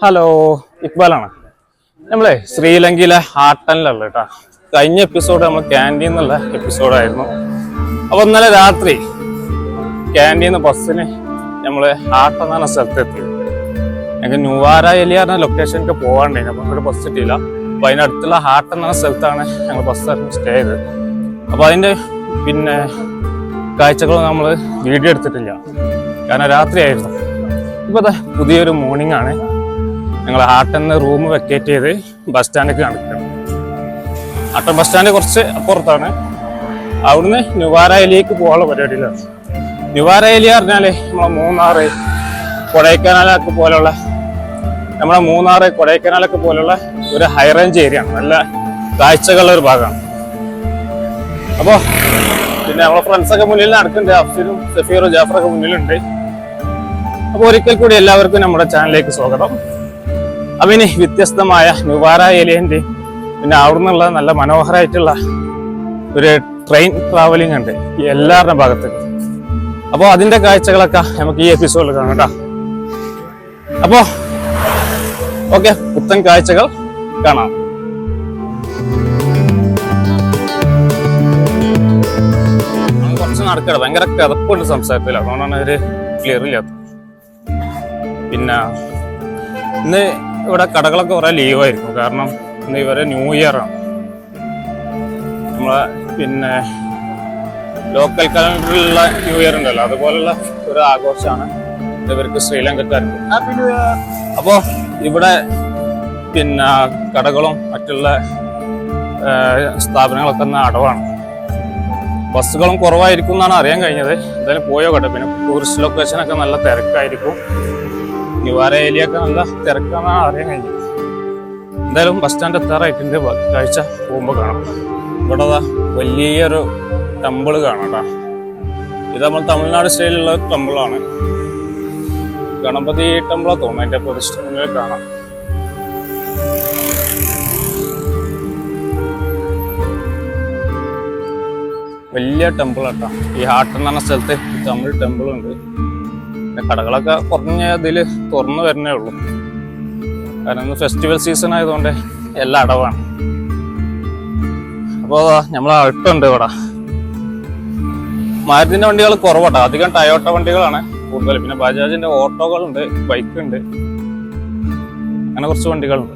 Hello, ഇക്ബാലാണ്. നമ്മളെ ശ്രീലങ്കയിലെ ഹാട്ടനിലുള്ള കേട്ടോ. കഴിഞ്ഞ എപ്പിസോഡ് നമ്മൾ ക്യാൻറ്റീൻ എന്നുള്ള എപ്പിസോഡായിരുന്നു. അപ്പോൾ ഇന്നലെ രാത്രി ക്യാൻറ്റീന്ന് ബസ്സിന് നമ്മൾ ഹാട്ടൻ എന്ന സ്ഥലത്തെത്തി. ഞങ്ങൾക്ക് നുവാര എലിയാറിന ലൊക്കേഷനൊക്കെ പോകാണ്ടായിരുന്നു. അപ്പോൾ ഇവിടെ ബസ് കിട്ടിയില്ല. അപ്പോൾ അതിനടുത്തുള്ള ഹാട്ടൻ എന്ന സ്ഥലത്താണ് ഞങ്ങൾ ബസ് സ്റ്റേ ചെയ്തത്. അപ്പോൾ അതിൻ്റെ കാഴ്ചകളും നമ്മൾ വീഡിയോ എടുത്തിട്ടില്ല, കാരണം രാത്രിയായിരുന്നു. ഇപ്പോൾ പുതിയൊരു മോർണിംഗ് ആണ്. ഞങ്ങൾ ഹാട്ടനിന്ന് റൂം വെക്കേറ്റ് ചെയ്ത് ബസ് സ്റ്റാൻഡിലേക്ക് നടക്കണം. ഹാട്ടൻ ബസ് സ്റ്റാൻഡ് കുറച്ച് അപ്പുറത്താണ്. അവിടുന്ന് നുവാര എലിയക്ക് പോകാനുള്ള പരിപാടിയിലാണ്. നുവാര എലിയ പറഞ്ഞാൽ നമ്മളെ കൊടൈക്കനാലൊക്കെ പോലുള്ള ഒരു ഹൈ റേഞ്ച് ഏരിയ ആണ്. നല്ല കാഴ്ചകളുള്ള ഒരു ഭാഗമാണ്. അപ്പോൾ പിന്നെ നമ്മളെ ഫ്രണ്ട്സൊക്കെ മുന്നിൽ നടക്കുന്നുണ്ട്. അഫ്സലും സഫീറും ജാഫറൊക്കെ മുന്നിലുണ്ട്. അപ്പോൾ ഒരിക്കൽ കൂടി എല്ലാവർക്കും നമ്മുടെ ചാനലിലേക്ക് സ്വാഗതം. അപ്പം ഇനി വ്യത്യസ്തമായ നുവാര ഏലിയൻ്റെ പിന്നെ അവിടെ നിന്നുള്ള നല്ല മനോഹരമായിട്ടുള്ള ഒരു ട്രെയിൻ ട്രാവലിംഗ് ഉണ്ട് ഈ എല്ലാവരുടെ ഭാഗത്ത്. അപ്പോൾ അതിൻ്റെ കാഴ്ചകളൊക്കെ നമുക്ക് ഈ എപ്പിസോഡിൽ കാണാം കേട്ടോ. അപ്പോൾ ഓക്കെ, പുത്തൻ കാഴ്ചകൾ കാണാം. കുറച്ച് നടക്കട്ടെ, ഭയങ്കര കിതപ്പുണ്ട് സംസാരത്തിൽ, അതുകൊണ്ടാണ് ഒരു ക്ലിയർ ഇല്ലാത്തത്. പിന്നെ ഇന്ന് ഇവിടെ കടകളൊക്കെ കുറേ ലീവായിരിക്കും, കാരണം ഇന്ന് ഇവരെ ന്യൂ ഇയർ ആണ്. നമ്മളെ ലോക്കൽ കലണ്ടറിലുള്ള ന്യൂ ഇയർ ഉണ്ടല്ലോ, അതുപോലുള്ള ഒരു ആഘോഷമാണ് ഇവർക്ക് ശ്രീലങ്കക്കാർക്ക്. അപ്പോൾ ഇവിടെ കടകളും മറ്റുള്ള സ്ഥാപനങ്ങളൊക്കെ ഒന്ന് അടവാണ്. ബസ്സുകളും കുറവായിരിക്കും എന്നാണ് അറിയാൻ കഴിഞ്ഞത്. എന്തായാലും പോയോ കേട്ടോ. പിന്നെ ടൂറിസ്റ്റ് ലൊക്കേഷനൊക്കെ നല്ല തിരക്കായിരിക്കും. നുവാര ഏലിയൊക്കെ നല്ല തിരക്കാണെന്നാണ് അറിയാൻ കഴിഞ്ഞത്. എന്തായാലും ബസ് സ്റ്റാൻഡ് എത്താറായിട്ടുണ്ട്. കാഴ്ച പോകുമ്പോൾ കാണാം. ഇവിടെ വലിയൊരു ടെമ്പിള് കാണാം കേട്ടോ. ഇത് നമ്മൾ തമിഴ്നാട് സ്റ്റൈലിലുള്ള ടെമ്പിളാണ്. ഗണപതി ടെമ്പിളാ തോന്നുന്നു. അതിൻ്റെ പ്രതിഷ്ഠ മുന്നിൽ കാണാം. വലിയ ടെമ്പിളാട്ടോ ഈ ഹാട്ടൻ എന്ന് പറഞ്ഞ സ്ഥലത്ത്. തമിഴ് ടെമ്പിളുണ്ട്. പിന്നെ കടകളൊക്കെ കുറഞ്ഞ ഇതിൽ തുറന്നു വരുന്നേ ഉള്ളൂ, കാരണം ഇന്ന് ഫെസ്റ്റിവൽ സീസൺ ആയതുകൊണ്ട് എല്ലാം അടവാണ്. അപ്പോൾ നമ്മളെ അടുത്തുണ്ട് ഇവിടെ മാരുതിൻ്റെ വണ്ടികൾ കുറവാട്ടോ. അധികം ടയോട്ട വണ്ടികളാണ് കൂടുതൽ. പിന്നെ ബജാജിൻ്റെ ഓട്ടോകളുണ്ട്, ബൈക്കുണ്ട്, അങ്ങനെ കുറച്ച് വണ്ടികളുണ്ട്.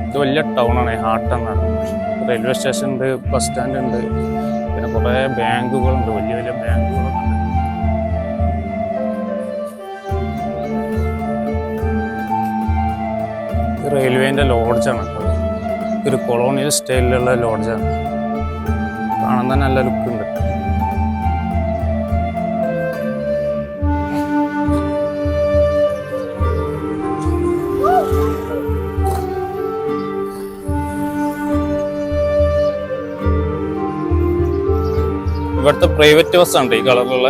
ഇത് വലിയ ടൗണാണ് ഹാട്ടൻ എന്നാണ്. റെയിൽവേ സ്റ്റേഷൻ ഉണ്ട്, ബസ് സ്റ്റാൻഡ് ഉണ്ട്, പിന്നെ കുറേ ബാങ്കുകളുണ്ട്, വലിയ വലിയ ബാങ്കുകളുണ്ട്. ഇത് റെയിൽവേൻ്റെ ലോഡ്ജാണ്. ഒരു കൊളോണിയൽ സ്റ്റൈലിലുള്ള ലോഡ്ജാണ്. കാണാൻ തന്നെ നല്ല ലുക്കുണ്ട്. ഇവിടുത്തെ പ്രൈവറ്റ് ബസ്സുണ്ട് ഈ കളറിലുള്ള.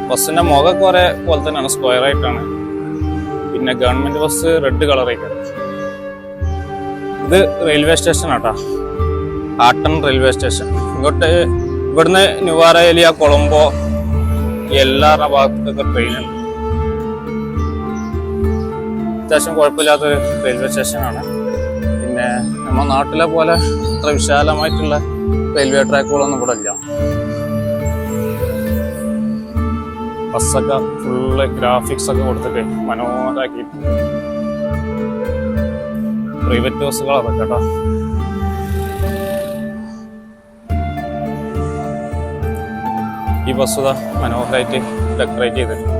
ബസ്സിൻ്റെ മുഖം കുറേ പോലെ തന്നെയാണ്, സ്ക്വയർ ആയിട്ടാണ്. പിന്നെ ഗവൺമെൻറ് ബസ് റെഡ് കളറായിട്ടാണ്. ഇത് റെയിൽവേ സ്റ്റേഷൻ ആട്ടോ, ഹാട്ടൻ റെയിൽവേ സ്റ്റേഷൻ. ഇവിടുന്ന് നുവാര ഏലിയ, കൊളംബോ എല്ലാ ഭാഗത്തൊക്കെ ട്രെയിനുണ്ട്. അത്യാവശ്യം കുഴപ്പമില്ലാത്തൊരു റെയിൽവേ സ്റ്റേഷനാണ്. പിന്നെ നമ്മുടെ നാട്ടിലെ പോലെ അത്ര വിശാലമായിട്ടുള്ള റെയിൽവേ ട്രാക്കുകളൊന്നും ഇവിടെ ഇല്ല. ബസ്സൊക്കെ ഫുള്ള് ഗ്രാഫിക്സ് ഒക്കെ കൊടുത്തിട്ട് മനോഹരമാക്കിയിട്ടുണ്ട്. പ്രൈവറ്റ് ബസ്സുകൾ അതൊക്കെ കേട്ടോ. ഈ ബസ് മനോഹരമായിട്ട് ഡെക്കറേറ്റ് ചെയ്തിട്ടുണ്ട്.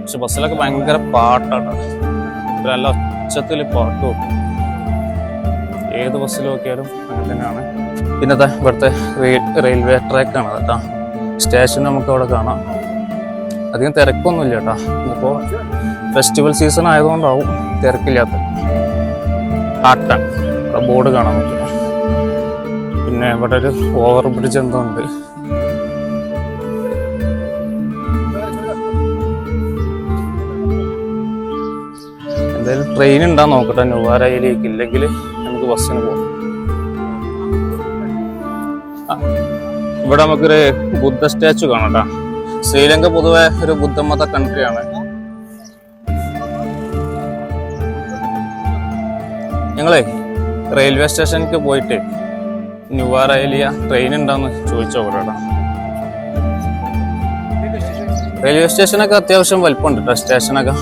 പക്ഷെ ബസ്സിലൊക്കെ ഭയങ്കര പാട്ടാണ്. നല്ല ഒച്ചത്തിൽ പാട്ട് വെക്കും. ഏത് ബസ്സിൽ നോക്കിയാലും അങ്ങനെ തന്നെയാണ്. പിന്നെ ഇവിടുത്തെ റെയിൽവേ ട്രാക്കാണ് കേട്ടോ. സ്റ്റേഷൻ നമുക്ക് അവിടെ കാണാം. അധികം തിരക്കൊന്നുമില്ല കേട്ടോ. ഇപ്പോൾ ഫെസ്റ്റിവൽ സീസൺ ആയതുകൊണ്ടാവും തിരക്കില്ലാത്ത. ഹാട്ടൻ ഇവിടെ ബോർഡ് കാണാൻ പറ്റും. പിന്നെ ഇവിടെ ഒരു ഓവർ ബ്രിഡ്ജ് എന്തോ ഉണ്ട്. എന്തായാലും ട്രെയിൻ ഉണ്ടാകും നോക്കട്ടെ നുവാര ഏലിയക്ക്. ഇല്ലെങ്കിൽ നമുക്ക് ബസ്സിന് പോകാം. ഇവിടെ നമുക്കൊരു ബുദ്ധ സ്റ്റാച്ചു കാണാം കേട്ടോ. ശ്രീലങ്ക പൊതുവെ ഒരു ബുദ്ധമത കൺട്രിയാണ്. ഞങ്ങളെ റെയിൽവേ സ്റ്റേഷനിലേക്ക് പോയിട്ട് നുവാറയിലിയ ട്രെയിൻ ഉണ്ടോന്ന് ചോദിച്ചോ കേട്ടോ. റെയിൽവേ സ്റ്റേഷനൊക്കെ അത്യാവശ്യം വലിപ്പമുണ്ട് കേട്ടോ. സ്റ്റേഷനൊക്കെ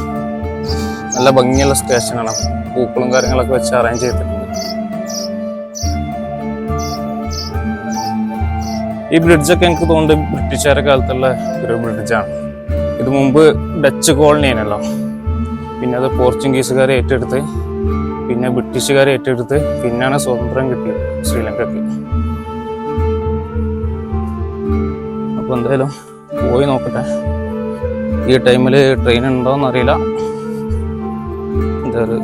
നല്ല ഭംഗിയുള്ള സ്റ്റേഷനാണ്. പൂക്കളും കാര്യങ്ങളൊക്കെ വെച്ച് അറേഞ്ച് ചെയ്തിട്ടുണ്ട്. ഈ ബ്രിഡ്ജൊക്കെ എനിക്ക് തോന്നുന്നത് ബ്രിട്ടീഷുകാരുടെ കാലത്തുള്ള ഒരു ബ്രിഡ്ജാണ്. ഇത് മുമ്പ് ഡച്ച് കോളനി ആണല്ലോ, പിന്നെ അത് പോർച്ചുഗീസുകാരെ ഏറ്റെടുത്ത്, പിന്നെ ബ്രിട്ടീഷുകാരെ ഏറ്റെടുത്ത്, പിന്നെയാണ് സ്വാതന്ത്ര്യം കിട്ടിയത് ശ്രീലങ്കക്ക്. അപ്പൊ എന്തായാലും പോയി നോക്കട്ടെ. ഈ ടൈമിൽ ട്രെയിൻ ഉണ്ടോന്ന് അറിയില്ല. ഇതൊരു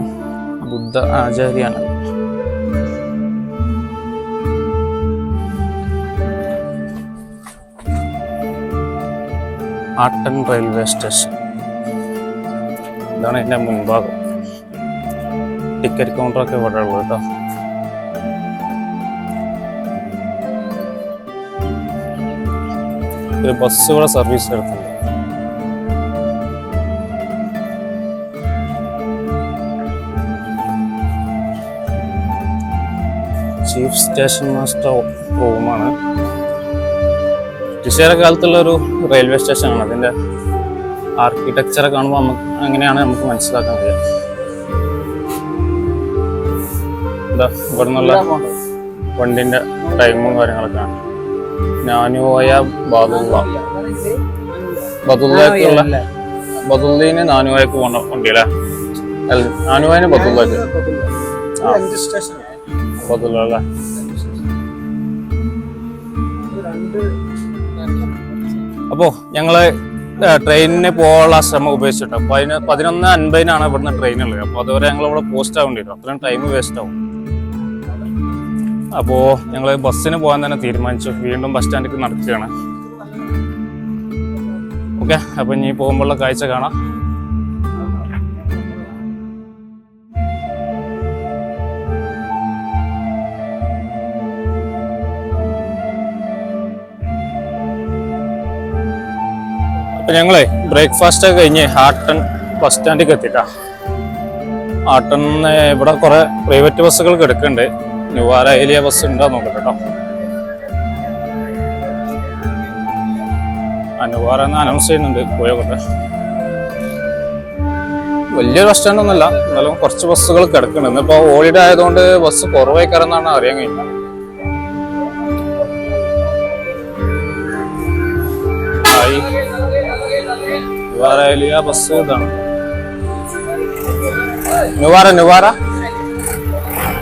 ബുദ്ധ ആചാര്യാണ്. ആട്ടൻ റെയിൽവേ സ്റ്റേഷൻ. ഇതാണ് എൻ്റെ മുൻഭാഗം. ടിക്കറ്റ് കൗണ്ടറൊക്കെ ഇവിടെ ഉള്ളത് കേട്ടോ. ഒരു ബസ് ഇവിടെ സർവീസ് എടുത്തുണ്ട്. ചീഫ് സ്റ്റേഷൻ മാസ്റ്റർ റൂമാണ്. ബ്രിട്ടീഷുകാരുടെ കാലത്തുള്ള ഒരു റെയിൽവേ സ്റ്റേഷനാണ്. അതിൻ്റെ ആർക്കിടെക്ചറെ കാണുമ്പോൾ അങ്ങനെയാണ് നമുക്ക് മനസ്സിലാക്കാൻ കഴിയുക. എന്താ ഇവിടെ നിന്നുള്ള വണ്ടിൻ്റെ ടൈമും കാര്യങ്ങളൊക്കെയാണ്. നാനുവായ ബദുള്ളേക്കുള്ള ബദുള്ളീന് നാനുവായക്ക് പോകണ്ട വണ്ടി അല്ലേ? നാനുവായന് ബദുള്ളേക്ക് ബദുള്ള അല്ലേ? അപ്പോൾ ഞങ്ങൾ ട്രെയിനിന് പോകാനുള്ള ശ്രമം ഉപയോഗിച്ചിട്ടോ. 11:50 ഇവിടുന്ന് ട്രെയിനുള്ളത്. അപ്പോൾ അതുവരെ ഞങ്ങൾ ഇവിടെ പോസ്റ്റ് ആവേണ്ടി വരും. അത്രയും ടൈം വേസ്റ്റ് ആവും. അപ്പോൾ ഞങ്ങൾ ബസ്സിന് പോകാൻ തന്നെ തീരുമാനിച്ചു. വീണ്ടും ബസ് സ്റ്റാൻഡിലേക്ക് നടക്കുകയാണ്. ഓക്കെ, അപ്പോൾ ഇനി പോകുമ്പോഴുള്ള കാഴ്ച കാണാം. അപ്പം ഞങ്ങളെ ബ്രേക്ക്ഫാസ്റ്റ് ഒക്കെ കഴിഞ്ഞ് ഹാട്ടൺ ബസ് സ്റ്റാൻഡിലേക്ക് എത്തിട്ടാ. ഹാട്ടണിന്ന് ഇവിടെ കുറെ പ്രൈവറ്റ് ബസ്സുകൾ കിടക്കുന്നുണ്ട്. നുവാര ഏലിയ ബസ് ഉണ്ടോ നോക്കട്ടെ കേട്ടോ. നുവാര എന്ന് അനൗൺസ് ചെയ്യുന്നുണ്ട്. പോയോട്ടെ. വലിയൊരു ബസ് സ്റ്റാൻഡ് ഒന്നുമല്ല, എന്നാലും കുറച്ച് ബസ്സുകൾ കിടക്കുന്നുണ്ട്. ഇന്നിപ്പോൾ ഹോളിഡേ ആയതുകൊണ്ട് ബസ് കുറവായി കയറുന്നതാണ് അറിയാൻ കഴിയുന്നത്. നുവാര ഏലിയ ബസ് ഇതാണ്. നുവാര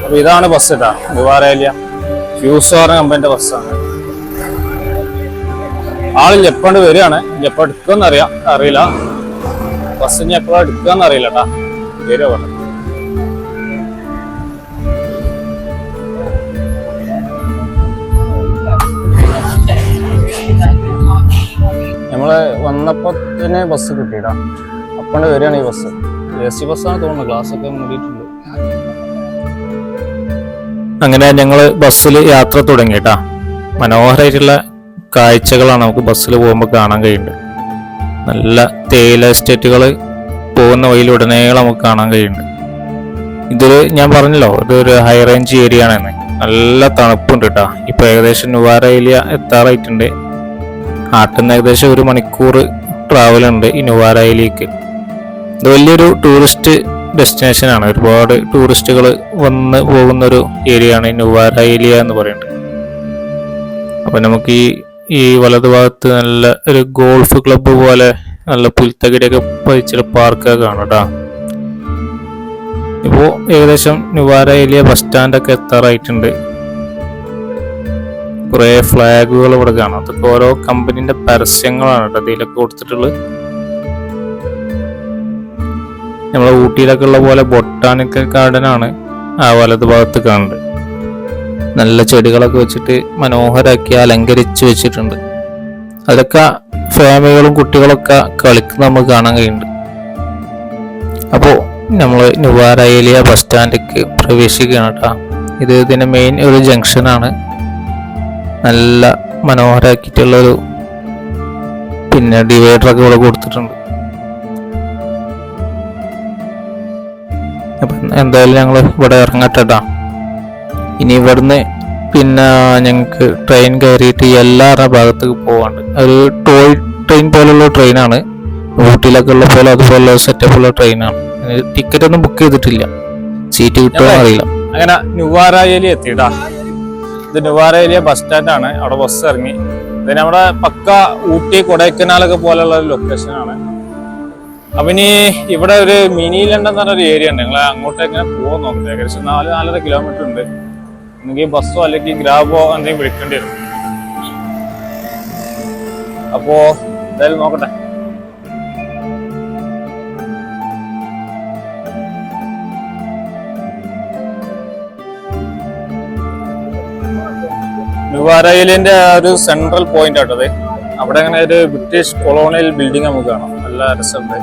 അപ്പൊ ഇതാണ് ബസ് ഇട്ടാ. നുവാര ഏലിയ ഫ്യൂസോർ കമ്പനിന്റെ ബസ്സാണ്. ആളിൽ എപ്പോണ്ട് വരികയാണ്. എപ്പോ എടുക്കുമെന്ന് അറിയില്ല. ബസ് ഇനി എപ്പോഴാ എടുക്കാന്ന് അറിയില്ല കേട്ടാ. വരിക പറഞ്ഞു. നമ്മള് വന്നപ്പോത്തിന് ബസ് കിട്ടിയിട്ടാ. അപ്പോണ്ട് വരികയാണ് ഈ ബസ്. AC ബസ്സാണ് തോന്നുന്നു. ഗ്ലാസ് ഒക്കെ മൂടിയിട്ടുണ്ട്. അങ്ങനെ ഞങ്ങള് ബസ്സിൽ യാത്ര തുടങ്ങിട്ടാ. മനോഹരമായിട്ടുള്ള കാഴ്ചകളാണ് നമുക്ക് ബസ്സിൽ പോകുമ്പോൾ കാണാൻ കഴിയുന്നത്. നല്ല തേയില എസ്റ്റേറ്റുകൾ പോകുന്ന വഴിയിലുടനീളം നമുക്ക് കാണാൻ കഴിയുന്നുണ്ട്. ഇതിൽ ഞാൻ പറഞ്ഞല്ലോ, ഇതൊരു ഹൈ റേഞ്ച് ഏരിയ ആണെന്ന്. നല്ല തണുപ്പുണ്ട് കേട്ടോ. ഇപ്പൊ ഏകദേശം നുവാര ഏലിയ എത്താറായിട്ടുണ്ട്. ആട്ടുന്ന ഏകദേശം 1 മണിക്കൂർ ട്രാവൽ ഉണ്ട് ഈ നുവാര ഏലിയക്ക്. ഇത് വലിയൊരു ടൂറിസ്റ്റ് ഡെസ്റ്റിനേഷൻ ആണ്. ഒരുപാട് ടൂറിസ്റ്റുകൾ വന്ന് പോകുന്ന ഒരു ഏരിയ ആണ് ഈ നുവാര ഏലിയ എന്ന് പറയുന്നത്. അപ്പൊ നമുക്ക് ഈ വലതുഭാഗത്ത് നല്ല ഒരു ഗോൾഫ് ക്ലബ്ബ് പോലെ നല്ല പുൽത്തകിടിയൊക്കെ പതിച്ചൊരു പാർക്കൊക്കെ കാണാം കേട്ടോ. ഇപ്പോൾ ഏകദേശം നുവാര ഏലിയ ബസ് സ്റ്റാൻഡൊക്കെ എത്താറായിട്ടുണ്ട്. കുറെ ഫ്ലാഗുകൾ ഇവിടെ കാണാം. അതൊക്കെ ഓരോ കമ്പനീന്റെ പരസ്യങ്ങളാണ് കേട്ടോ ഇതിലൊക്കെ കൊടുത്തിട്ടുള്ളത്. നമ്മളെ ഊട്ടിയിലൊക്കെ ഉള്ള പോലെ ബൊട്ടാണിക്കൽ ഗാർഡൻ ആണ് ആ വലതു ഭാഗത്ത് കാണുന്നത്. നല്ല ചെടികളൊക്കെ വെച്ചിട്ട് മനോഹരാക്കി അലങ്കരിച്ച് വെച്ചിട്ടുണ്ട്. അതൊക്കെ ഫാമിലികളും കുട്ടികളൊക്കെ കളിക്കുന്ന നമുക്ക് കാണാൻ കഴിയുന്നുണ്ട്. അപ്പോൾ നമ്മൾ നുവാര ഏലിയ ബസ് സ്റ്റാൻഡിലേക്ക് പ്രവേശിക്കുകയാണ് കേട്ടോ. ഇതിന്റെ മെയിൻ ഒരു ജംഗ്ഷനാണ്. നല്ല മനോഹരമാക്കിയിട്ടുള്ളൊരു പിന്നെ ഡിവൈഡറൊക്കെ ഇവിടെ കൊടുത്തിട്ടുണ്ട്. അപ്പം എന്തായാലും ഞങ്ങൾ ഇവിടെ ഇറങ്ങട്ടെട്ടാ. ഇനി ഇവിടുന്ന് പിന്നെ ഞങ്ങൾക്ക് ട്രെയിൻ കയറിയിട്ട് എല്ലാവരുടെ ഭാഗത്തേക്ക് പോകാണ്ട്. ഒരു ടോയ് ട്രെയിൻ പോലുള്ള ട്രെയിനാണ്, ഊട്ടിയിലൊക്കെ ഉള്ള പോലെ അതുപോലെ സെറ്റപ്പുള്ള ട്രെയിനാണ്. ടിക്കറ്റ് ഒന്നും ബുക്ക് ചെയ്തിട്ടില്ല, സീറ്റ് കിട്ടുമോ അറിയില്ല. അങ്ങനെ നുവാരവേലി എത്തിയിട്ടാ. ഇത് നുവാരവേലിയ ബസ് സ്റ്റാൻഡാണ്. അവിടെ ബസ് ഇറങ്ങി. ഇത് നമ്മുടെ പക്ക ഊട്ടി കൊടൈക്കനാലൊക്കെ പോലുള്ള ഒരു ലൊക്കേഷനാണ്. അപ്പൊ ഇനി ഇവിടെ ഒരു മിനി ലണ്ടൻ എന്ന് പറഞ്ഞൊരു ഏരിയ ഉണ്ട്. നിങ്ങൾ അങ്ങോട്ട് എങ്ങനെ പോകാൻ നോക്കുന്നത്? ഏകദേശം 4-4.5 കിലോമീറ്റർ ഉണ്ട്. ഒന്നെങ്കിൽ ബസ്സോ അല്ലെങ്കിൽ ഗ്രാബോ എന്തെങ്കിലും വിളിക്കേണ്ടി വരും. അപ്പോ എന്തായാലും നോക്കട്ടെ. നുവാരവേലിന്റെ ഒരു സെൻട്രൽ പോയിന്റ് ആട്ടത്. അവിടെ അങ്ങനെ ഒരു ബ്രിട്ടീഷ് കൊളോണിയൽ ബിൽഡിംഗ് നമുക്ക് കാണാം, നല്ല രസമുണ്ട്.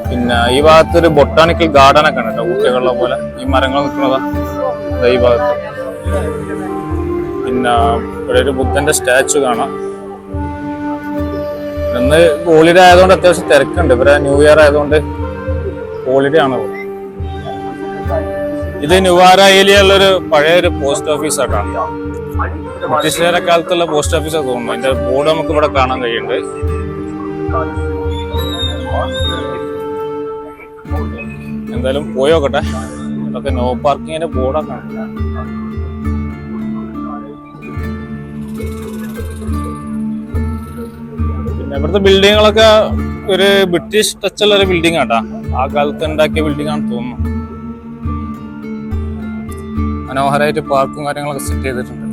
പിന്നെ ഈ ഭാഗത്ത് ഒരു ബൊട്ടാണിക്കൽ ഗാർഡൻ ഒക്കെ ഉണ്ട് കേട്ടോ, ഊട്ടികളുടെ പോലെ. ഈ മരങ്ങൾ നിൽക്കുന്നതാ ഈ ഭാഗത്ത്. പിന്നെ ഇവിടെ ഒരു ബുദ്ധന്റെ സ്റ്റാച്ചു കാണാം. ഇന്ന് ഹോളിഡേ ആയതുകൊണ്ട് അത്യാവശ്യം തിരക്കുണ്ട്. ഇവിടെ ന്യൂ ഇയർ ആയതുകൊണ്ട് ഹോളിഡേ ആണ്. ഇത് നുവാരവേലിയുള്ളൊരു പഴയൊരു പോസ്റ്റ് ഓഫീസ് ആയിട്ടാണ്. ബ്രിട്ടീഷുകാരുടെ കാലത്തുള്ള പോസ്റ്റ് ഓഫീസാണ് തോന്നുന്നു. അതിന്റെ ബോർഡ് നമുക്ക് ഇവിടെ കാണാൻ കഴിയുന്നുണ്ട്. എന്തായാലും പോയോക്കട്ടെ. ഇതൊക്കെ നോ പാർക്കിങ്ങിന്റെ ബോർഡൊക്കെ ആണ്. പിന്നെ ഇവിടുത്തെ ബിൽഡിങ്ങുകളൊക്കെ ഒരു ബ്രിട്ടീഷ് ടച്ചുള്ള ഒരു ബിൽഡിംഗ് ആട്ടാ. ആ കാലത്ത് ഉണ്ടാക്കിയ ബിൽഡിംഗ് ആണെന്ന് തോന്നുന്നു. മനോഹരമായിട്ട് പാർക്കും കാര്യങ്ങളൊക്കെ സെറ്റ് ചെയ്തിട്ടുണ്ട്.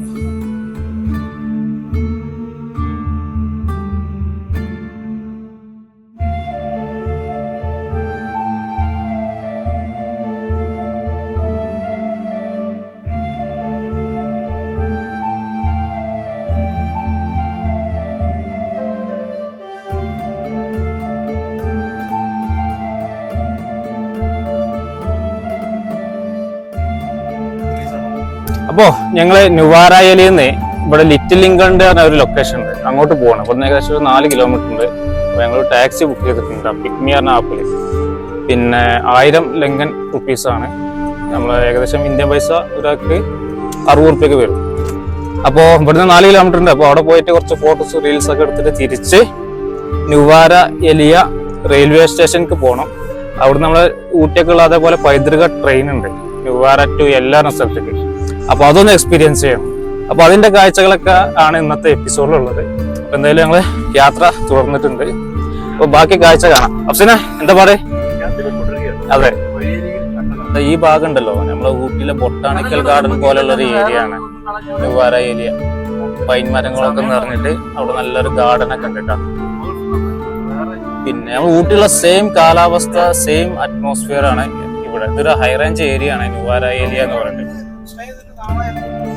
അപ്പോ ഞങ്ങള് നുവാരവേലിയിൽ നിന്ന് ഇവിടെ ലിറ്റിൽ ഇംഗ്ലണ്ട് പറഞ്ഞ ഒരു ലൊക്കേഷൻ ഉണ്ട്, അങ്ങോട്ട് പോകണം. ഇവിടുന്ന് ഏകദേശം ഒരു 4 കിലോമീറ്റർ ഉണ്ട്. അപ്പൊ ഞങ്ങൾ ടാക്സി ബുക്ക് ചെയ്തിട്ടുണ്ട്, പിക്മി പറഞ്ഞ ആപ്പിൽ. പിന്നെ 1000 ലങ്കൻ റുപ്പീസാണ്. നമ്മൾ ഏകദേശം ഇന്ത്യൻ പൈസ ഒരാൾക്ക് 60 റുപ്യക്ക് വരും. അപ്പോൾ ഇവിടുന്ന് 4 കിലോമീറ്റർ ഉണ്ട്. അപ്പോൾ അവിടെ പോയിട്ട് കുറച്ച് ഫോട്ടോസ് റീൽസ് ഒക്കെ എടുത്തിട്ട് തിരിച്ച് നുവാരവേലിയ റെയിൽവേ സ്റ്റേഷനിലേക്ക് പോകണം. അവിടുന്ന് നമ്മൾ ഊട്ടിയൊക്കെയുള്ള അതേപോലെ പൈതൃക ട്രെയിൻ ഉണ്ട് നുവാര ടു എല്ലാ സ്ഥലത്തേക്ക്. അപ്പൊ അതൊന്ന് എക്സ്പീരിയൻസ് ചെയ്യണം. അപ്പൊ അതിന്റെ കാഴ്ചകളൊക്കെ ആണ് ഇന്നത്തെ എപ്പിസോഡിലുള്ളത്. അപ്പൊ എന്തായാലും ഞങ്ങള് യാത്ര തുടർന്നിട്ടുണ്ട്. അപ്പൊ ബാക്കി കാഴ്ച കാണാം. അഫ്സിന എന്താ പറയേ? അതെ, ഈ ഭാഗം ഉണ്ടല്ലോ, നമ്മളെ ഊട്ടിയിലെ ബൊട്ടാണിക്കൽ ഗാർഡൻ പോലുള്ള ഒരു ഏരിയ ആണ് നുവാരവേലിയ. പൈൻ മരങ്ങളൊക്കെ നിറഞ്ഞിട്ട് അവിടെ നല്ലൊരു ഗാർഡൻ ഒക്കെ ഉണ്ട് കേട്ടോ. പിന്നെ നമ്മൾ ഊട്ടിയുള്ള സെയിം കാലാവസ്ഥ, സെയിം അറ്റ്മോസ്ഫിയർ ആണ് ഇവിടെ. ഇതൊരു ഹൈ റേഞ്ച് ഏരിയ ആണ് നുവാരവേലിയ എന്ന് പറഞ്ഞിട്ട്.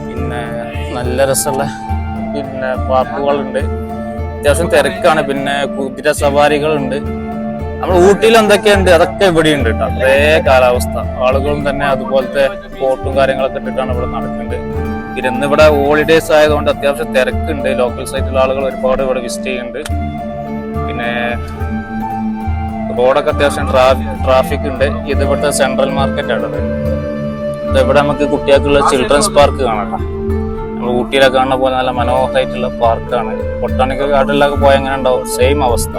പിന്നെ നല്ല രസമുള്ള പിന്നെ പാർക്കുകളുണ്ട്, അത്യാവശ്യം തിരക്കാണ്. പിന്നെ കുതിര സവാരികളുണ്ട്. നമ്മൾ ഊട്ടിയിൽ എന്തൊക്കെയുണ്ട് അതൊക്കെ ഇവിടെ ഉണ്ട് കേട്ടോ. അതേ കാലാവസ്ഥ, ആളുകളും തന്നെ അതുപോലത്തെ കോട്ടും കാര്യങ്ങളൊക്കെ ഇട്ടിട്ടാണ് ഇവിടെ നടക്കുന്നത്. പിന്നെ ഇന്ന് ഇവിടെ ഹോളിഡേസ് ആയതുകൊണ്ട് അത്യാവശ്യം തിരക്കുണ്ട്. ലോക്കൽസ് ആയിട്ടുള്ള ആളുകൾ ഒരുപാട് ഇവിടെ വിസിറ്റ് ചെയ്യുന്നുണ്ട്. പിന്നെ റോഡൊക്കെ അത്യാവശ്യം ട്രാഫിക് ഉണ്ട്. ഇത് ഇവിടുത്തെ സെൻട്രൽ മാർക്കറ്റ് ആണത്. ഇവിടെ നമുക്ക് കുട്ടികൾക്കുള്ള ചിൽഡ്രൻസ് പാർക്ക് കാണാം. നമ്മൾ ഊട്ടിയിലൊക്കെ കാണുന്ന പോലെ നല്ല മനോഹരമായിട്ടുള്ള പാർക്കാണ്. ബൊട്ടാണിക്കൽ ഗാർഡനിലൊക്കെ പോയാൽ എങ്ങനെ ഉണ്ടാവും, സെയിം അവസ്ഥ.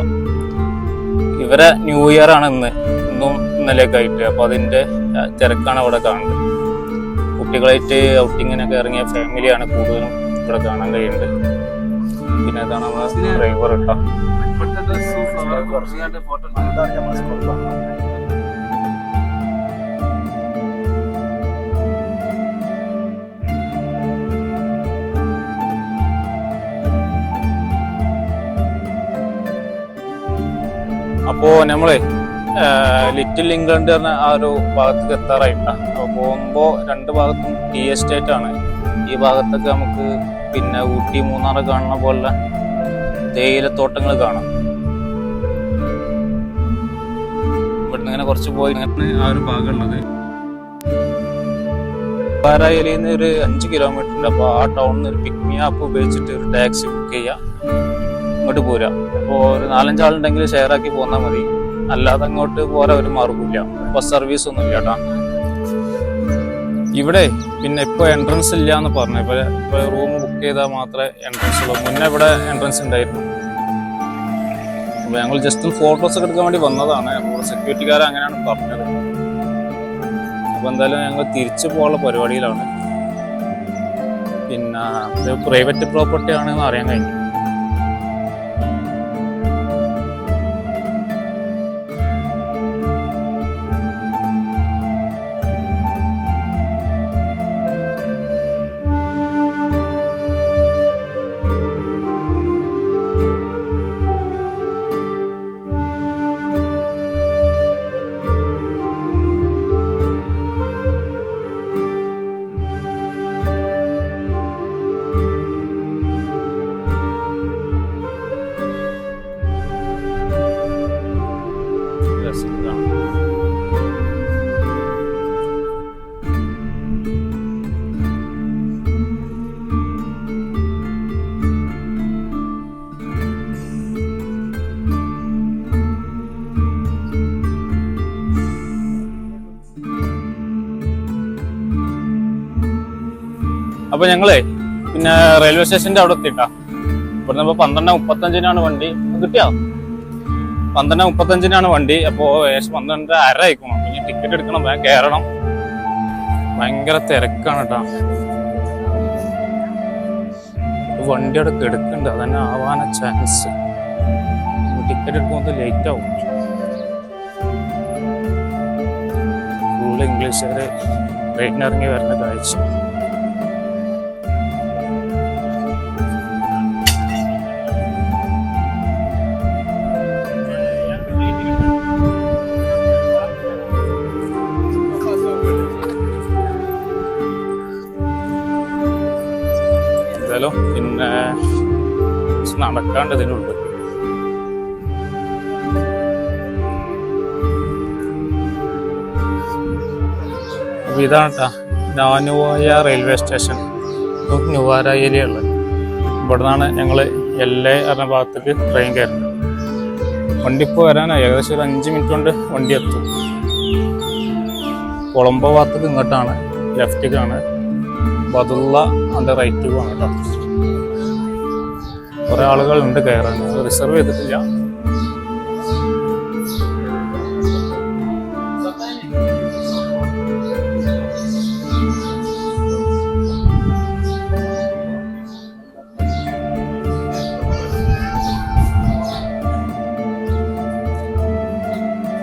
ഇവരെ ന്യൂ ഇയർ ആണ് ഇന്നും ഇന്നലെയൊക്കെ ആയിട്ട്. അപ്പൊ അതിന്റെ തിരക്കാണ് ഇവിടെ കാണുന്നത്. കുട്ടികളായിട്ട് ഔട്ടിങ്ങിനൊക്കെ ഇറങ്ങിയ ഫാമിലിയാണ് കൂടുതലും ഇവിടെ കാണാൻ കഴിയുന്നത്. പിന്നെ ഇതാണ് നമ്മളെ ഡ്രൈവർ കേട്ടോ. അപ്പോ നമ്മള് ലിറ്റിൽ ഇംഗ്ലണ്ട് എന്ന ആ ഒരു ഭാഗത്തേക്ക് എത്താറായിട്ടാണ്. അപ്പോൾ പോകുമ്പോൾ 2 ഭാഗത്തും ടീ എസ്റ്റേറ്റ് ആണ്. ഈ ഭാഗത്തൊക്കെ നമുക്ക് പിന്നെ ഊട്ടി മൂന്നാറ് കാണുന്ന പോലെ തേയിലത്തോട്ടങ്ങൾ കാണാം. ഇവിടുന്ന് ഇങ്ങനെ കുറച്ച് പോയി ആ ഒരു ഭാഗമുള്ളത്. പാരായലിൽ നിന്ന് ഒരു 5 കിലോമീറ്റർ ഉണ്ട്. അപ്പോൾ ആ ടൗണിൽ നിന്ന് ഒരു പിക് മീ ആപ്പ് ഉപയോഗിച്ചിട്ട് ഒരു ടാക്സി ബുക്ക് ചെയ്യാം, ഇങ്ങോട്ട് പോരാം. അപ്പോൾ ഒരു 4-5 ആളുണ്ടെങ്കിൽ ഷെയർ ആക്കി പോന്നാൽ മതി, അല്ലാതെ അങ്ങോട്ട് പോരാ ഒരു മാർഗമില്ല. ബസ് സർവീസ് ഒന്നും ഇല്ല കേട്ടോ ഇവിടെ. പിന്നെ ഇപ്പോൾ എൻട്രൻസ് ഇല്ല എന്ന് പറഞ്ഞു. ഇപ്പോൾ റൂം ബുക്ക് ചെയ്താൽ മാത്രമേ എൻട്രൻസ് ഉള്ളൂ. മുന്നേ ഇവിടെ എൻട്രൻസ് ഉണ്ടായിരുന്നു. അപ്പോൾ ഞങ്ങൾ ജസ്റ്റ് ഫോട്ടോസ് ഒക്കെ എടുക്കാൻ വേണ്ടി വന്നതാണ്. അപ്പോൾ സെക്യൂരിറ്റിക്കാരൻ അങ്ങനെയാണ് പറഞ്ഞത്. അപ്പോൾ എന്തായാലും ഞങ്ങൾ തിരിച്ചു പോകാനുള്ള പരിപാടിയിലാണ്. പിന്നെ ഇത് പ്രൈവറ്റ് പ്രോപ്പർട്ടി ആണെന്ന് അറിയാൻ കഴിഞ്ഞു. അപ്പൊ ഞങ്ങളെ പിന്നെ റെയിൽവേ സ്റ്റേഷന്റെ അവിടെ എത്തിട്ടാ. ഇവിടുന്ന് ഇപ്പൊ 12:35 വണ്ടി കിട്ടിയോ? 12:35 വണ്ടി. അപ്പോ ഏകദേശം 12:30 ആയിക്കണം. ഇനി ടിക്കറ്റ് എടുക്കണം, വേഗം കയറണം. ഭയങ്കര തിരക്കാണ് കേട്ടാ. വണ്ടി അവിടെ കിടക്കുന്നുണ്ട്, അതന്നെ ആവാന ചാൻസ്. ടിക്കറ്റ് എടുക്കുമ്പോൾ ലേറ്റ് ആവും. ഫുള്ള് ഇംഗ്ലീഷുകാര് ട്രെയിനിറങ്ങി വരുന്ന കാഴ്ച. പിന്നെ നടക്കാണ്ട് ഇതിനുണ്ട്. അപ്പൊ ഇതാണ് കേട്ടാ നാനുവായ റെയിൽവേ സ്റ്റേഷൻ, നുവാര ഏരിയ ഉള്ളത്. ഇവിടെ നിന്നാണ് ഞങ്ങൾ എല്ലാ എറണ ഭാഗത്തേക്ക് ട്രെയിൻ കയറുന്നത്. വണ്ടി ഇപ്പോൾ വരാനായി, ഏകദേശം ഒരു 5 മിനിറ്റ് കൊണ്ട് വണ്ടി എത്തും. കൊളംബോ ഭാഗത്തേക്ക് ഇങ്ങോട്ടാണ്, ലെഫ്റ്റിക്കാണ്. ബദുള്ള അതിൻ്റെ റൈറ്റുമാണ് കേട്ടോ. കുറെ ആളുകളുണ്ട് കയറാൻ, റിസർവ് ചെയ്തിട്ടില്ല.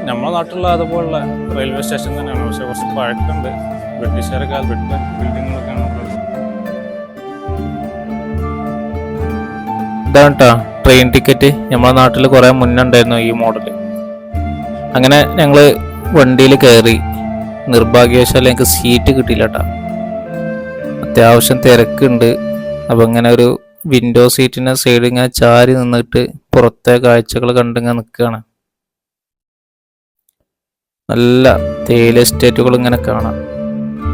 നമ്മുടെ നാട്ടിലുള്ള അതുപോലുള്ള റെയിൽവേ സ്റ്റേഷൻ തന്നെയാണ്, പക്ഷെ കുറച്ച് പഴക്കമുണ്ട്. ബ്രിട്ടീഷുകാരെ കാലപ്പെട്ട ബിൽഡിങ്ങുകളൊക്കെയാണ്. ഇതാണ് കേട്ടോ ട്രെയിൻ ടിക്കറ്റ്. നമ്മളെ നാട്ടിൽ കുറേ മുന്നേ ഉണ്ടായിരുന്നു ഈ മോഡൽ. അങ്ങനെ ഞങ്ങൾ വണ്ടിയിൽ കയറി. നിർഭാഗ്യവശാൽ ഞങ്ങൾക്ക് സീറ്റ് കിട്ടിയില്ല കേട്ടോ. അത്യാവശ്യം തിരക്കുണ്ട്. അപ്പം ഇങ്ങനെ ഒരു വിൻഡോ സീറ്റിൻ്റെ സൈഡ് ഇങ്ങനെ ചാരി നിന്നിട്ട് പുറത്തെ കാഴ്ചകൾ കണ്ടിങ്ങനെ നിൽക്കുകയാണ്. നല്ല തേയില എസ്റ്റേറ്റുകൾ ഇങ്ങനെ കാണാം.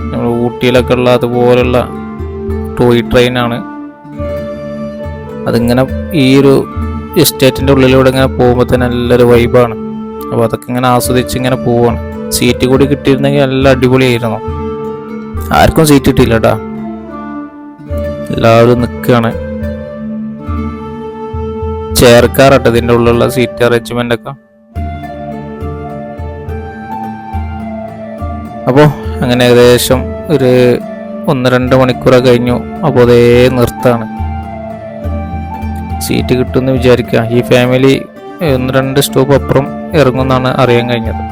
നമ്മൾ ഊട്ടിയിലൊക്കെ ഉള്ള അതുപോലുള്ള ടോയ് ട്രെയിനാണ്. അതിങ്ങനെ ഈ ഒരു എസ്റ്റേറ്റിൻ്റെ ഉള്ളിലൂടെ ഇങ്ങനെ പോകുമ്പോൾ തന്നെ നല്ലൊരു വൈബാണ്. അപ്പോൾ അതൊക്കെ ഇങ്ങനെ ആസ്വദിച്ച് ഇങ്ങനെ പോവാണ്. സീറ്റ് കൂടി കിട്ടിയിരുന്നെങ്കിൽ നല്ല അടിപൊളിയായിരുന്നു. ആർക്കും സീറ്റ് കിട്ടിയില്ല കേട്ടാ, എല്ലാവരും നിൽക്കുകയാണ്. ചെയർക്കാറട്ടെ ഇതിൻ്റെ ഉള്ളിലുള്ള സീറ്റ് അറേഞ്ച്മെൻ്റ് ഒക്കെ. അപ്പോൾ അങ്ങനെ ഏകദേശം ഒരു 1-2 മണിക്കൂറൊക്കെ കഴിഞ്ഞു. അപ്പോൾ അതേ നിർത്താണ്. സീറ്റ് കിട്ടുമെന്ന് വിചാരിക്കുക. ഈ ഫാമിലി 1-2 സ്റ്റോപ്പ് അപ്പുറം ഇറങ്ങുമെന്നാണ് അറിയാൻ കഴിഞ്ഞത്.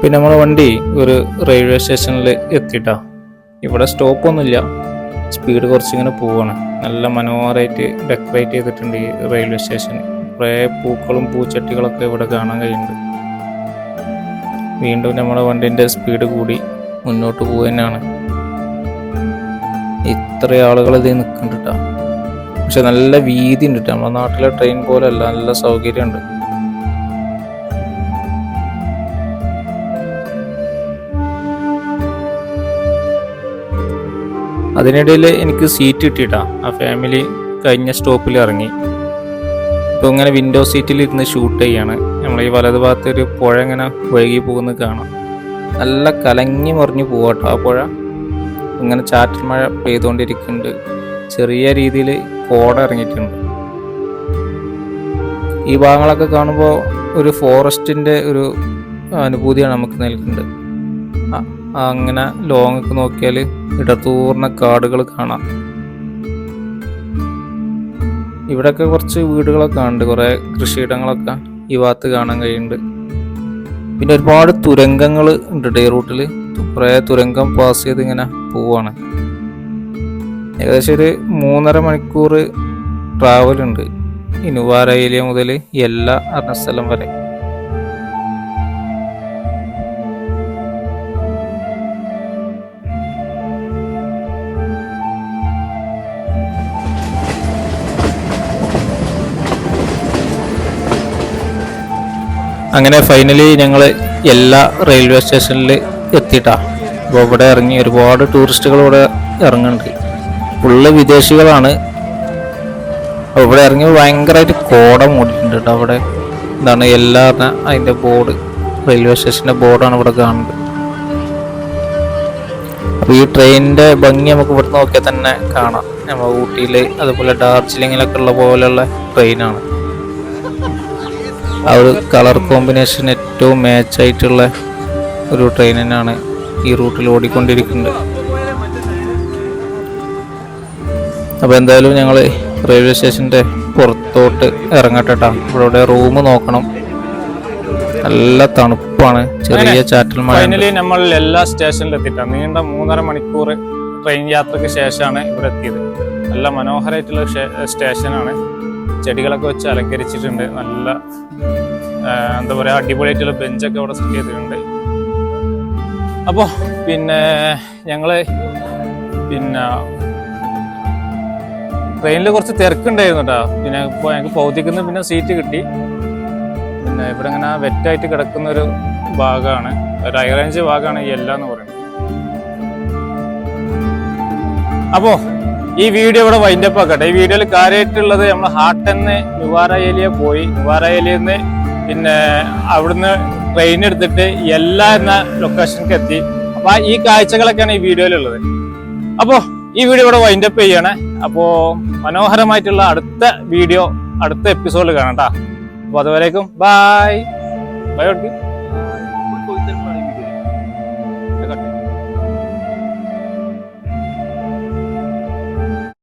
പിന്നെ നമ്മളെ വണ്ടി ഒരു റെയിൽവേ സ്റ്റേഷനിൽ എത്തിയിട്ടാ. ഇവിടെ സ്റ്റോപ്പൊന്നുമില്ല, സ്പീഡ് കുറച്ചിങ്ങനെ പോവാണ്. നല്ല മനോഹരമായിട്ട് ഡെക്കറേറ്റ് ചെയ്തിട്ടുണ്ട് ഈ റെയിൽവേ സ്റ്റേഷൻ. കുറേ പൂക്കളും പൂച്ചട്ടികളൊക്കെ ഇവിടെ കാണാൻ കഴിയുന്നുണ്ട്. വീണ്ടും നമ്മുടെ വണ്ടിൻ്റെ സ്പീഡ് കൂടി മുന്നോട്ട് പോവുകയാണ്. ഇത്ര ആളുകൾ ഇതിൽ നിൽക്കുന്നുണ്ട് കേട്ടോ. പക്ഷെ നല്ല വീതി ഉണ്ട് കേട്ടോ. നമ്മുടെ നാട്ടിലെ ട്രെയിൻ പോലെ അല്ല, നല്ല സൗകര്യമുണ്ട്. അതിനിടയിൽ എനിക്ക് സീറ്റ് കിട്ടിയിട്ടാ. ആ ഫാമിലി കഴിഞ്ഞ സ്റ്റോപ്പിൽ ഇറങ്ങി. ഇപ്പോൾ ഇങ്ങനെ വിൻഡോ സീറ്റിൽ ഇരുന്ന് ഷൂട്ട് ചെയ്യാണ്. നമ്മൾ ഈ വലതു ഭാഗത്ത് ഒരു പുഴ ഇങ്ങനെ ഒഴുകി പോകുന്നത് കാണാം. നല്ല കലങ്ങി മറിഞ്ഞു പോവാട്ടോ ആ പുഴ. ഇങ്ങനെ ചാറ്റൽ മഴ പെയ്തുകൊണ്ടിരിക്കുന്നുണ്ട്. ചെറിയ രീതിയിൽ കോട ഇറങ്ങിയിട്ടുണ്ട്. ഈ ഭാഗങ്ങളൊക്കെ കാണുമ്പോൾ ഒരു ഫോറസ്റ്റിൻ്റെ ഒരു അനുഭൂതിയാണ് നമുക്ക് നൽകുന്നത്. അങ്ങനെ ലോങ്ങൊക്കെ നോക്കിയാൽ ഇടതൂർന്ന കാടുകൾ കാണാം. ഇവിടെയൊക്കെ കുറച്ച് വീടുകളൊക്കെ ഉണ്ട്, കുറേ കൃഷിയിടങ്ങളൊക്കെ ഈ ഭാഗത്ത് കാണാൻ കഴിയുന്നുണ്ട്. പിന്നെ ഒരുപാട് തുരങ്കങ്ങൾ ഉണ്ട് ഈ റൂട്ടിൽ. കുറേ തുരങ്കം പാസ് ചെയ്ത് ഇങ്ങനെ പോവാണ്. ഏകദേശം ഒരു 3.5 മണിക്കൂർ ട്രാവൽ ഉണ്ട് ഈ നുവാര ഏരിയ മുതൽ എല്ലാ അറിഞ്ഞ സ്ഥലം വരെ. അങ്ങനെ ഫൈനലി ഞങ്ങൾ എല്ലാ റെയിൽവേ സ്റ്റേഷനിൽ എത്തിയിട്ടാ. അപ്പോൾ ഇവിടെ ഇറങ്ങി ഒരുപാട് ടൂറിസ്റ്റുകൾ ഇവിടെ ഇറങ്ങുന്നുണ്ട്. ഫുള്ള് വിദേശികളാണ്. അപ്പോൾ ഇവിടെ ഇറങ്ങി ഭയങ്കരമായിട്ട് കോട മൂടിയിട്ടുണ്ട് കേട്ടോ. അവിടെ എന്താണ് എല്ലാം അതിൻ്റെ ബോർഡ്, റെയിൽവേ സ്റ്റേഷൻ്റെ ബോർഡാണ് ഇവിടെ കാണുന്നത്. അപ്പോൾ ഈ ട്രെയിനിൻ്റെ ഭംഗി നമുക്ക് ഇവിടെ നോക്കിയാൽ തന്നെ കാണാം. നമ്മൾ ഊട്ടിയിൽ അതുപോലെ ഡാർജിലിങ്ങിലൊക്കെ ഉള്ള പോലെയുള്ള ട്രെയിനാണ്. ആ ഒരു കളർ കോമ്പിനേഷൻ ഏറ്റവും മാച്ചായിട്ടുള്ള ഒരു ട്രെയിൻ തന്നെയാണ് ഈ റൂട്ടിൽ ഓടിക്കൊണ്ടിരിക്കുന്നത്. അപ്പോൾ എന്തായാലും ഞങ്ങൾ റെയിൽവേ സ്റ്റേഷൻ്റെ പുറത്തോട്ട് ഇറങ്ങട്ടെട്ടാ. ഇവിടെ റൂം നോക്കണം, നല്ല തണുപ്പാണ്, ചെറിയ ചാറ്റൽ മഴ. ഫൈനലി നമ്മൾ എല്ലാ സ്റ്റേഷനിലും എത്തിയിട്ടാണ്. നീണ്ട 3.5 മണിക്കൂർ ട്രെയിൻ യാത്രയ്ക്ക് ശേഷമാണ് ഇവിടെ എത്തിയത്. നല്ല മനോഹരമായിട്ടുള്ള സ്റ്റേഷനാണ്. ചെടികളൊക്കെ വെച്ച് അലങ്കരിച്ചിട്ടുണ്ട്. നല്ല എന്താ പറയുക, അടിപൊളിയായിട്ടുള്ള ബെഞ്ചൊക്കെ അവിടെ സെറ്റ് ചെയ്തിട്ടുണ്ട്. അപ്പോൾ പിന്നെ ഞങ്ങൾ ട്രെയിനിൽ കുറച്ച് തിരക്കുണ്ടായിരുന്നു കേട്ടോ. പിന്നെ ഇപ്പോൾ ഞങ്ങൾക്ക് ഭൗതിക്കുന്ന പിന്നെ സീറ്റ് കിട്ടി. പിന്നെ ഇവിടെ ഇങ്ങനെ വെറ്റായിട്ട് കിടക്കുന്ന ഒരു ഭാഗമാണ്, ഒരു ഹൈ റേഞ്ച് ഭാഗമാണ് ഈ എല്ലാം എന്ന് പറയുന്നത്. അപ്പോൾ ഈ വീഡിയോ ഇവിടെ വൈൻഡപ്പ് ആക്കട്ടെ. ഈ വീഡിയോയിൽ കാര്യമായിട്ടുള്ളത് നമ്മൾ ഹാട്ടെന്ന് നുവാര ഏലിയ പോയി. നുവാര ഏലിയിൽ നിന്ന് പിന്നെ അവിടുന്ന് ട്രെയിൻ എടുത്തിട്ട് എല്ലാ എന്ന ലൊക്കേഷനിലേക്ക് എത്തി. അപ്പൊ ഈ കാഴ്ചകളൊക്കെയാണ് ഈ വീഡിയോയിലുള്ളത്. അപ്പോൾ ഈ വീഡിയോ ഇവിടെ വൈൻഡപ്പ് ചെയ്യണേ. അപ്പോൾ മനോഹരമായിട്ടുള്ള അടുത്ത വീഡിയോ അടുത്ത എപ്പിസോഡിൽ കാണാം കേട്ടോ. അപ്പോൾ അതുവരേക്കും ബൈ ബൈ.